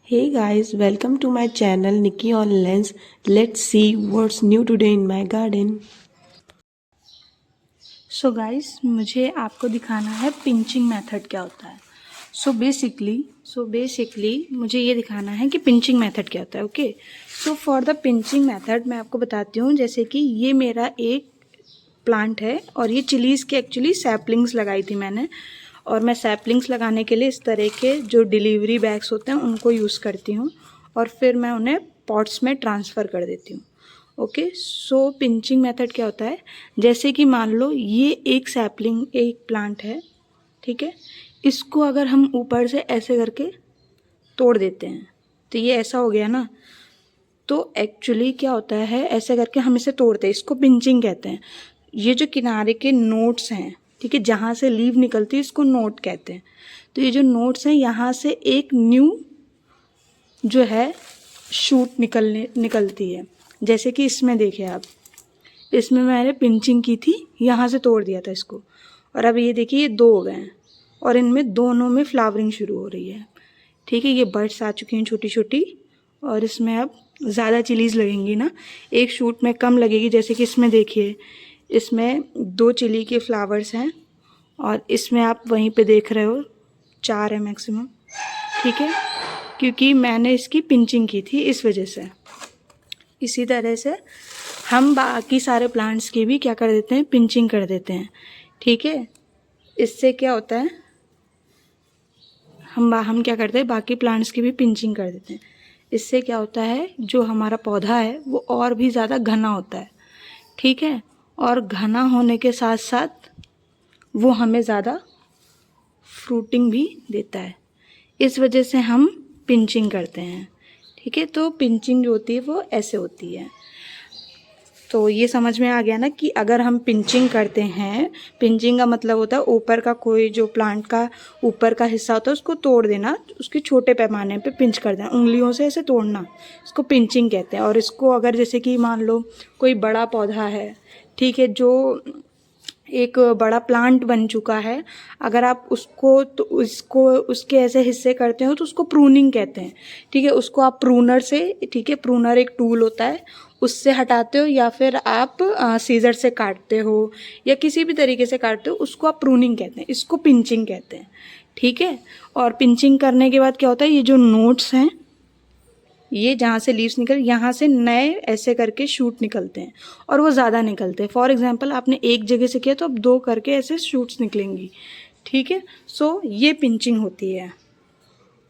Hey guys, welcome to my channel Nikki on Lens. Let's see what's new today in my garden. So guys, मुझे आपको दिखाना है pinching method क्या होता है। सो बेसिकली मुझे ये दिखाना है कि पिंचिंग मेथड क्या होता है। Okay, so for the pinching method मैं आपको बताती हूँ। जैसे कि ये मेरा एक प्लांट है और ये चिलीज़ की एक्चुअली सैपलिंग्स लगाई थी मैंने, और मैं सैपलिंग्स लगाने के लिए इस तरह के जो डिलीवरी बैग्स होते हैं उनको यूज़ करती हूँ और फिर मैं उन्हें पॉट्स में ट्रांसफ़र कर देती हूँ। ओके, सो पिंचिंग मेथड क्या होता है, जैसे कि मान लो ये एक सैपलिंग एक प्लांट है, ठीक है। इसको अगर हम ऊपर से ऐसे करके तोड़ देते हैं तो ये ऐसा हो गया ना। तो एक्चुअली क्या होता है, ऐसे करके हम इसे तोड़ते हैं, इसको पिंचिंग कहते हैं। ये जो किनारे के नोट्स हैं, ठीक है, जहाँ से लीव निकलती है इसको नोट कहते हैं। तो ये जो नोट्स हैं यहाँ से एक न्यू जो है शूट निकलती है। जैसे कि इसमें देखिए आप, इसमें मैंने पिंचिंग की थी, यहाँ से तोड़ दिया था इसको, और अब ये देखिए ये दो हो गए हैं और इनमें दोनों में फ्लावरिंग शुरू हो रही है। ठीक है, ये बर्ड्स आ चुकी हैं छोटी छोटी, और इसमें अब ज़्यादा चिलीज़ लगेंगी ना, एक शूट में कम लगेगी। जैसे कि इसमें देखिए, इसमें 2 चिली के फ्लावर्स हैं और इसमें आप वहीं पे देख रहे हो 4 है मैक्सिमम। ठीक है, क्योंकि मैंने इसकी पिंचिंग की थी इस वजह से। इसी तरह से हम बाकी सारे प्लांट्स की भी क्या कर देते हैं, पिंचिंग कर देते हैं। ठीक है, इससे क्या होता है, हम क्या करते हैं, बाकी प्लांट्स की भी पिंचिंग कर देते हैं। इससे क्या होता है, जो हमारा पौधा है वो और भी ज़्यादा घना होता है। ठीक है, और घना होने के साथ साथ वो हमें ज़्यादा फ्रूटिंग भी देता है। इस वजह से हम पिंचिंग करते हैं। ठीक है, तो पिंचिंग जो होती है वो ऐसे होती है। तो ये समझ में आ गया ना कि अगर हम पिंचिंग करते हैं, पिंचिंग का मतलब होता है ऊपर का कोई जो प्लांट का ऊपर का हिस्सा होता है उसको तोड़ देना, उसके छोटे पैमाने पे पिंच कर देना, उंगलियों से ऐसे तोड़ना, इसको पिंचिंग कहते हैं। और इसको अगर जैसे कि मान लो कोई बड़ा पौधा है, ठीक है, जो एक बड़ा प्लांट बन चुका है, अगर आप उसको तो उसके ऐसे हिस्से करते हो तो उसको प्रूनिंग कहते हैं। ठीक है, उसको आप प्रूनर से, ठीक है, प्रूनर एक टूल होता है, उससे हटाते हो, या फिर आप सीजर से काटते हो, या किसी भी तरीके से काटते हो, उसको आप प्रूनिंग कहते हैं, इसको पिंचिंग कहते हैं। ठीक है, और पिंचिंग करने के बाद क्या होता है, ये जो नोट्स हैं, ये जहाँ से लीव्स निकल, यहाँ से नए ऐसे करके शूट निकलते हैं और वो ज़्यादा निकलते हैं। फॉर एग्जांपल आपने एक जगह से किया तो अब 2 करके ऐसे शूट्स निकलेंगी। ठीक है, सो ये पिंचिंग होती है।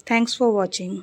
Thanks for watching.